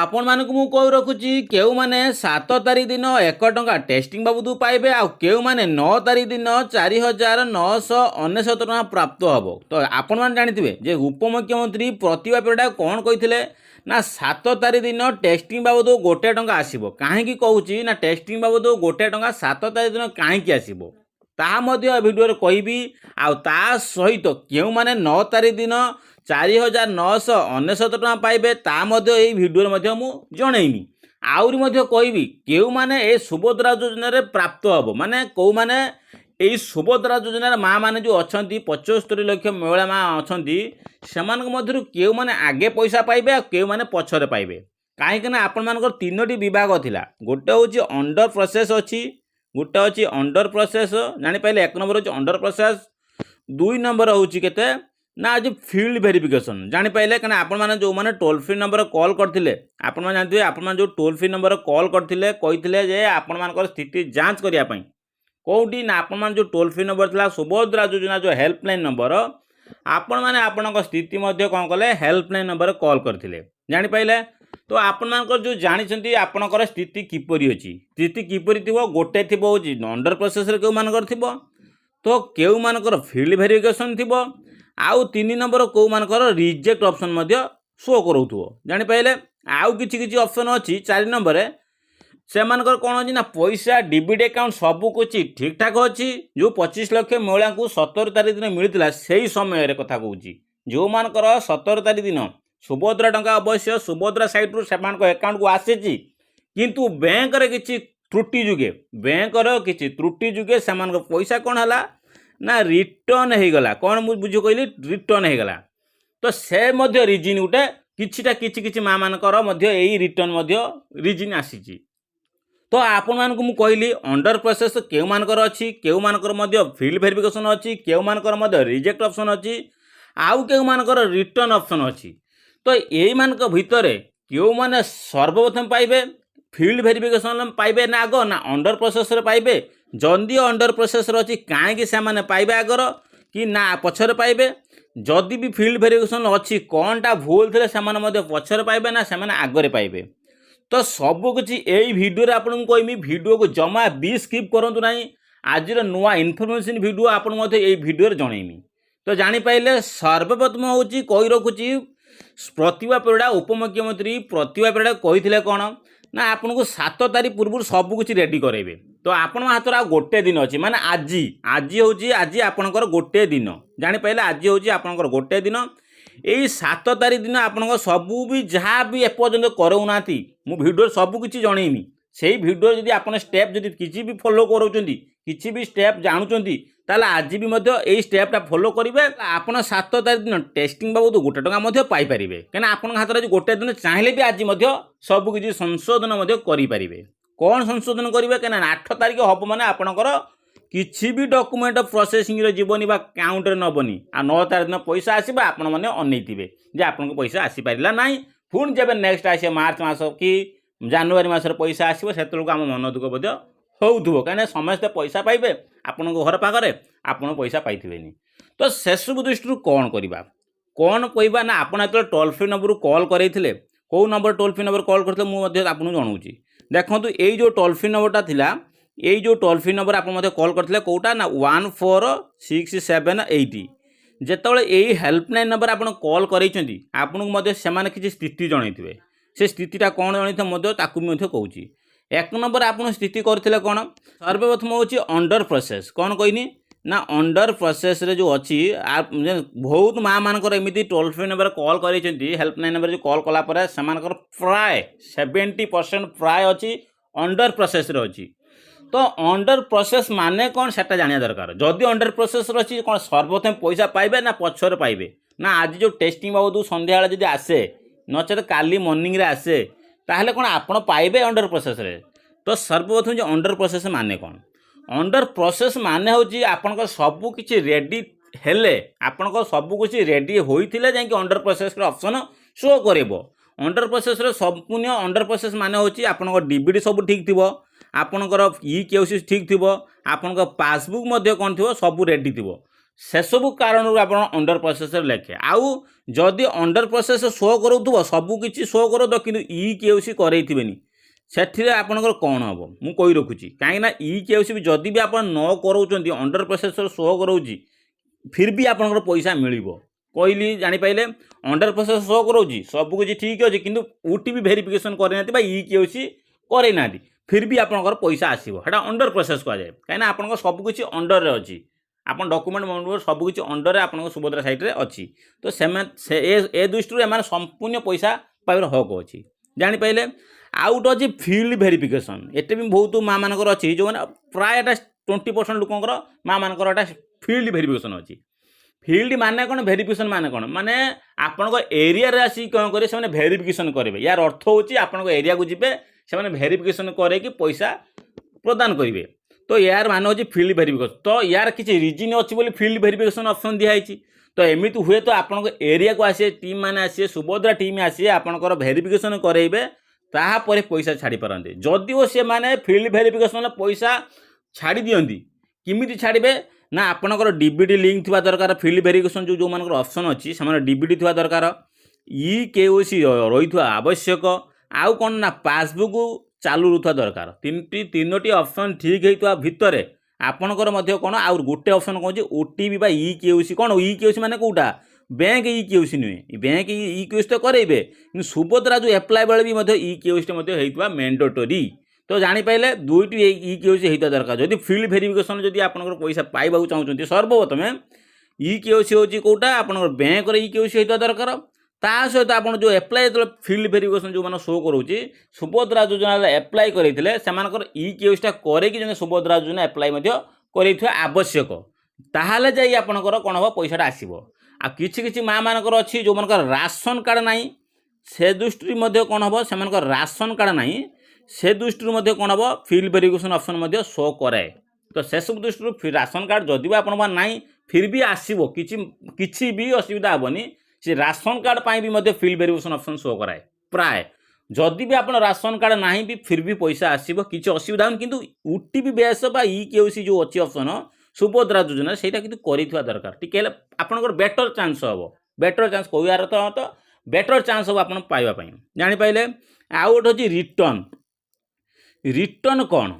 आपण मानक मु कह रखुची केउ माने 7 तारीख दिन 1 टंका टेस्टिंग बाबू पाइबे आ केउ माने 9 तारीख दिन 4999 टंका प्राप्त हबो। तो आपण मान जानिथिबे जे उपमुख्यमंत्री प्रतिभा परिडा कोन कहिथिले ना 7 तारीख दिन टेस्टिंग बाबू गोटे टंका आसीबो। काहे की कहूची ना टेस्टिंग बाबू गोटे टंका 7 तारीख दिन काहे की आसीबो ताहा मध्य वीडियो रे कहबी आ ता सहित केउ माने 9 तारीख दिन 4999 टका पाइबे ता मध्य एई वीडियो मध्य मु जणैमी। आउरी मध्य कहबी केउ माने ए सुभद्रा योजना रे प्राप्त हबो माने को माने एई सुभद्रा योजना रे मां माने जो अछंती 75 लाख महिला मां अछंती सेमान मध्यरु केउ माने आगे पैसा पाइबे आ केउ माने पछरे पाइबे। काहे कि ना आपण मानकर तीनोटी विभाग थिला। गोटे होची अंडर प्रोसेस अछि, गोटे होची अंडर प्रोसेस जानि पाइले। एक नंबर होची अंडर प्रोसेस, दुई नंबर होची केते ना आज फील्ड वेरिफिकेशन जानि पाइले। कना आपण माने जो माने टोल फ्री नंबर कॉल करथिले आपण माने जानथिबे आपण माने जो टोल फ्री नंबर कॉल करथिले कहिथिले जे आपण मानकर स्थिति जांच करिया पई कोउटी ना आपण माने जो टोल फ्री नंबर थिला सुभद्रा योजना जो हेल्पलाइन नंबर आपण माने आपनक स्थिति मध्ये कोन कले हेल्पलाइन नंबर कॉल करथिले जानि पाइले। तो आपण मानकर जो जानिछंती आपनकर स्थिति किपरि अछि, स्थिति किपरि थिबो गोटे थिबो होची अंडर प्रोसेस रे केउ मानकर थिबो तो केउ मानकर फील्ड वेरिफिकेशन थिबो आउ 3 नंबर को मानकर रिजेक्ट ऑप्शन मध्य शो करूथो जानि पाइले। आउ किछि किछि ऑप्शन अछि 4 नंबर से मानकर कोन अछि ना पैसा डीबीटी अकाउंट सब कुछ ठीक ठाक अछि। जो 25 लाख महिला को 17 तारीख दिन मिलतिला सेही समय रे कथा कहूची जो मानकर 17 तारीख दिन सुभद्रा टंका अवश्य सुभद्रा साइट रु सेमान को अकाउंट को आसीची किंतु बैंक रे किछि त्रुटि जुगे सेमान को पैसा कोन हला ना रिटर्न हो गला। कौन मुझे बुझ कहली रिटर्न हो गला। तो से मध्य रिजिन उठे किछि माँ मानकर मध्य एई रिटर्न मध्य रिजिन आसीची। तो आपण मानक मु कहली अंडर प्रोसेस केउ मानकर अछि, केउ मानकर मध्य फील्ड वेरिफिकेशन अछि, केउ मानकर मध्य रिजेक्ट ऑप्शन अछि, आउ केउ मानकर रिटर्न ऑप्शन अछि। तो एई मानक भितरे केउ माने सर्वप्रथम पाइबे फील्ड वेरिफिकेशन पाइबे ना आगो ना अंडर प्रोसेस रे पाइबे। जदि अंडर प्रोसेस रे अछि काहे से माने पाइबे आगर कि ना पछरे पाइबे। जदि भी फील्ड वेरिफिकेशन अछि कोनटा भूल थिले से माने मध्य पछरे पाइबे ना से माने आगरे पाइबे। तो सब कुछ एई वीडियो रे आपन को कहमी वीडियो को जमा भी स्किप करंतु नाही। आज रो नुवा इन्फॉर्मेशन वीडियो आपन मते एई वीडियो रे जणैमी। तो जानि पाइले सर्वप्रथम होची कहि रखुची प्रतिभा परिडा उपमुख्यमंत्री प्रतिभा परिडा कहिथिले कोन ना आपन को 7 तारीख पूर्व सब कुछ रेडी करेबे। तो आपण हाथ आ गोटे दिन अच्छी माने आज हूँ आज आपणकर गोटे दिन जानि पाइले आज हूँ आपणकर गोटे दिन यही 7 तारीख दिन आपण सबू भी जहाँ भी एपर्यंत करूना मु भिडियो सबू किसी जनईमी से भिडियो जदि आप स्टेप जदि किसी भी फॉलो करोचंती किसी भी स्टेप जानुचंती ताले आज भी मध्य यही स्टेपटा फॉलो करेंगे आप 7 तारीख दिन टेस्टिंग बाबू गोटे टका पाई पारे कहीं आप हाथ में गोटे दिन चाहिए भी आज सब किसी संशोधन करें। कौन संशोधन करेंगे कहीं 8 तारीख हम मैंने आपणकर किसी भी डॉक्यूमेंट प्रोसेसिंग रे जीवनी बा काउंट रे नबनी आ 9 तारीख दिन पैसा आसीबा आपण माने अनैथिबे जे आपन को पैसा आसी पारिला नाही। पुणी जब नेक्स्ट आसे मार्च मास कि जनवरी मास रे पैसा आसीबो सेतलको हम मन दुख बध्य होउथबो कने समस्त पैसा पाइबे आपन को घर पाखरे आपन पैसा पाइथिबेनी। तो सेसबु दृष्टि कौन करबा कौन कहबा ना आपन एत टोल फ्री नंबर कॉल करैथिले को number toll free number call करथिले मु मध्य आपन जणाउची। देखंतु एई जो टोल फ्री नंबरटा थिला यही जो टोल फ्री नंबर आप कॉल करते कौटा ना 14678 जितेबाला यही हेल्पलाइन नंबर आप कॉल करते आपको किसी स्थिति जनइथे से स्थितिटा कौन जनइथे कहूँ। एक नंबर आप स्थिति करते कौन सर्वप्रथम हूँ अंडर प्रोसेस कौन कहनी ना अंडर प्रोसेस रे जो अच्छी बहुत माँ मानकर एमती टोल फ्री नंबर कॉल कर हेल्पलाइन नंबर जो कॉल कलापर से प्राय 70% प्राय अच्छी अंडर प्रोसेस रे अच्छी। तो अंडर प्रोसेस माने कौन सेटा जानिया दरकार जदि अंडर प्रोसेस रही कौन सर्वप्रथम पैसा पाइबे ना पछरे पाइबे ना आज जो टेस्टिंग बाबू संध्या जदि आसे नचेत काली मॉर्निंग रे आसे ताहले कौन आपण पाइबे अंडर प्रोसेस रे। तो सर्वप्रथम जो अंडर प्रोसेस माने कौन अंडर प्रोसेस माने होची आपण सबू किछि रेडी हेले आपण सबू किछि रेडी होइथिले जाय कि अंडर प्रोसेस रे ऑप्शन शो करेबो। अंडर प्रोसेस रे संपूर्ण अंडर प्रोसेस माने होची आपण डीबीडी सब ठीक थिबो आपणकर केओसी ठीक थिबो आपणकर पासबुक मध्य कौन थिबो सब रेडी थिबो सेसबू कारण आप अंडर प्रोसेस लेखे आउ जदि अंडर प्रोसेस शो करूँ सबकि शो कर कि केसी करें से आपंकर कौन हम मुझे कही रखुची कहीं इ केसी भी जदि भी आप न कर अंडर प्रोसेस शो करोची फिर भी आपंकर पैसा मिल कहली जापारे अंडर प्रोसेस शो करोची सबकि ठीक अच्छे कि ओटीपी वेरिफिकेशन करना इ केसी करना फिर भी आपंकर पैसा आसो है अंडर प्रोसेस कहुए कहीं आप सबकि अंडर अच्छी आप डॉक्यूमेंट मंडल सबकि अंडर आप सुभद्रा साइट्रे अच्छी तो से दृष्टि एम संपूर्ण पैसा पाइबार हक अच्छी जापारे आउ गोटे अच्छी फिल्ड वेरिफिकेशन एटे भी बहुत माँ मानकर अच्छी जो मैंने प्राय 20% लोकर माँ मानकर फिल्ड वेरिफिकेशन अच्छी फिल्ड माने कौन वेरिफिकेशन माने कौन माने आपण एरिया रे आसी कौन करे से वेरिफिकेशन करेंगे यार अर्थ होची आपण एरिया को जिबे से वेरिफिकेशन करे कि पैसा प्रदान करेंगे तो यार मान होची फिल्ड वेरिफिकेशन तो यार किसी रिजन अच्छी बोली फिल्ड वेरिफिकेशन ऑप्शन दिखाई तो एमती हुए तो आपण एरिया को आसे टीम मैंने आसे सुभद्रा टीम आसे आपंकर वेरिफिकेशन करेंगे तापर पैसा छाड़ी पारते जदि वो सी मैंने फिल्ड वेरिफिकेशन पैसा छाड़ी दियंती किमिति छाड़े ना आपणकर डीबीडी लिंक थिबा दरकार फिल्ड वेरिफिकेशन जो मानकर ऑप्शन अच्छी से डीबीडी थिबा दरकार इ केओसी रही आवश्यक आउ कौन ना पासबुक चालू रुवा दरकार तीनोटी ऑप्शन ठीक होता भितर आपणकर कौन आउ गोटे ऑप्शन कौन ओटीपी बा इ केओसी कौन इ केओसी माने कोटा बैंक इ केओसी नुहे बैंक इ केओसी तो करेंगे कि सुभद्रा जो एप्लाय बेले भी इ केओसी मैंडेटरी तो जापारे दुईटी इ केओसी होता दरकार जदि फिल्ड वेरिफिकेशन जदि आपंकर पैसा पाइबा चाहते सर्वप्रथम इ केओसी हूँ कौटा आप बैंक इ केओसी होता दरकार ता सहित आप जो एप्लाय जो फिल्ड वेरिफिकेशन जो मैंने शो करोची सुभद्रा योजना एप्लाय करते से इ केओसीटा करके सुभद्रा योजना एप्लाय कर आवश्यक ताहले जाई आपंकर कौन हम पैसाटा आसो आ किछि माँ मानकर अच्छी जो मानकर राशन कार्ड ना से दृष्टि कौन हम से राशन कार्ड ना से दृष्टि कौन हम फिल्ड वेरिफिकेशन ऑप्शन शो कराए तो से सब दृष्टि राशन कार्ड जदि भी आप ना फिर भी आसो किसी भी असुविधा हेनी से राशन कार्ड पाई भी फिल्ड वेरिफिकेशन ऑप्शन शो कराए प्राय जदि भी आप राशन कार्ड ना भी फिर भी पैसा आसो किसी असुविधा कि ओटीपी बेस इ केओसी जो अच्छी ऑप्शन सुभद्रा योजना से कर दरकार टी आपंकर बेटर चांस हम बेटर चांस कहार तो बेटर चांस हम आप पाइबापी जापारे आउ गोटे हूँ रिटर्न रिटर्न कौन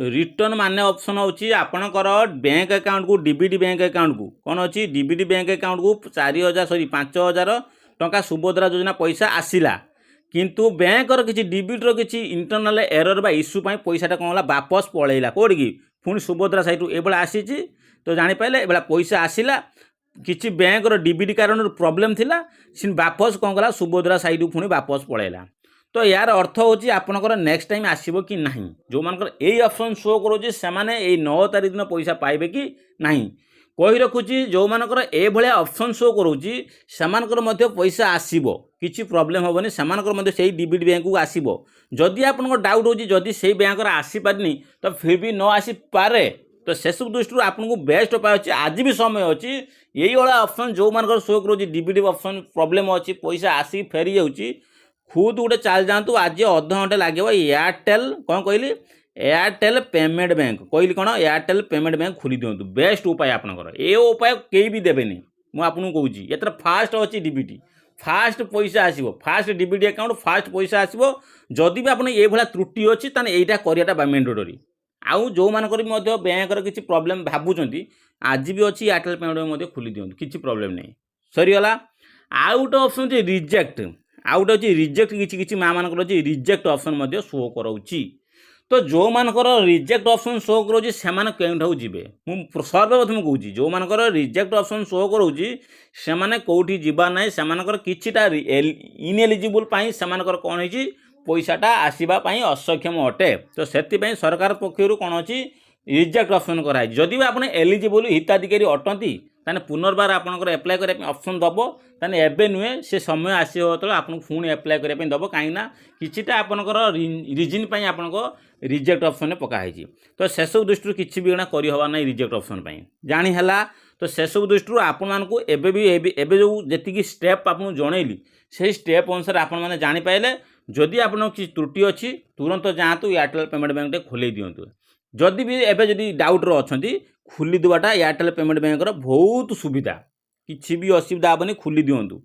रिटर्न माने ऑप्शन होची आपणकर बैंक अकाउंट को डीबीडी बैंक अकाउंट को कौन अच्छी डीबीडी बैंक अकाउंट को 5,000 टंका सुभद्रा योजना पैसा आसिला किंतु बैंकर किसी डीबीडी किसी इंटरनल एरर बा इश्यू पैसाटा कौन है वापस पलैला कौट की पुणी सुभद्रा साइट ये आसी तो जापारे ये पैसा आसिला किसी बैंकर डीबीडी कारण प्रोब्लेम थिला सी वापस कौन कला सुभद्रा साइट पुणी वापस पलैला तो यार अर्थ होची आपनकर नेक्स्ट टाइम आसीबो कि नहीं जो मानकर यही ऑप्शन शो करोची से माने ए 9 तारीख दिन पैसा पाइबे कि नहीं कही रखुची जो मानकर ए भलिया ऑप्शन शो करोची सेमानकर मध्य पैसा आसीबो किछि प्रॉब्लम होबनी सेमानकर मध्य सेही डीबीडी बैंक को आसीबो जदि आपनकर डाउट होची जदि सेही बैंक रा आसी पारनी तो फिर भी न आसी पारे तो से सब दृष्टि आपको बेस्ट उपाय अच्छी आज भी समय अच्छी यही वाला ऑप्शन जो मानकर शो करोची डीबीडी ऑप्शन प्रॉब्लम अच्छी पैसा आसी फेरी जाउची खुद गोटे चल जातु आज अध घंटे लगे एयरटेल कौन कहली एयरटेल पेमेंट बैंक कहली कौन एयरटेल पेमेंट बैंक खोली दिंतु बेस्ट उपाय आपंकर ये उपाय कहीं भी देवेनि मुझे कहूँ ये फास्ट अच्छी डीबीटी फास्ट पैसा आसो फास्ट डीबीडी अकाउंट फास्ट पैसा आसो जदि भी आपने ये त्रुटि अच्छी ताने यहीटा कराटा मैंडेटरी आउ जो मानकर बैंक किसी प्रॉब्लम भावुंट आज भी अच्छी एयरटेल पेमेंट बैंक खोली दिंतु किसी प्रॉब्लम नहीं सरीगला आउ गोटे ऑप्शन रिजेक्ट आउ गोटे अच्छी रिजेक्ट किसी माँ मानकर अच्छी रिजेक्ट ऑप्शन शो कराऊँगी तो जो मानकर रिजेक्ट ऑप्शन शो करोची सेमाने केउठाऊ जिबे मु सर्वप्रथम कहूँ जो मानकर रिजेक्ट ऑप्शन शो करोची सेमाने कोठी जिबा नै सेमानकर किछिटा इनएलिजिबल पाई सेमानकर कोन होची पैसाटा आसीबा पाई असक्षम अटे तो सेति सरकार पक्षरु कोन अछि रिजेक्ट ऑप्शन कराई जदि भी आपने एलिजिबल हिताधिकारी अटंती ताने पुनर्बार आपनकर एप्लाय करबा ऑप्शन दबो ताने एबे नुहे से समय आसीबो तो आपन पुणी एप्लाय करबा दबो काईना किछिटा आपनकर रीजन पाई आपनको रिजेक्ट ऑप्शन पका है तो से सब दृष्टि किसी भी करी हवा ना रिजेक्ट ऑप्शन पाई जानी हैला तो से सब दृष्टि आपण मानकु एबे भी एबे जो जेतिकी स्टेप आपन जणैली से स्टेप अनुसार आपण माने जानि पाइले जदि आपन कि त्रुटि अछि तुरंत जातु एयरटेल पेमेंट बैंक खोले दियंतु जदि भी एबे जदि डाउट रो अछंती ଖୋଲିଦେବାଟା ଏୟାରଟେଲ୍ ପେମେଣ୍ଟ ବ୍ୟାଙ୍କର ବହୁତ ସୁବିଧା। କିଛି ବି ଅସୁବିଧା ହେବନି, ଖୋଲି ଦିଅନ୍ତୁ।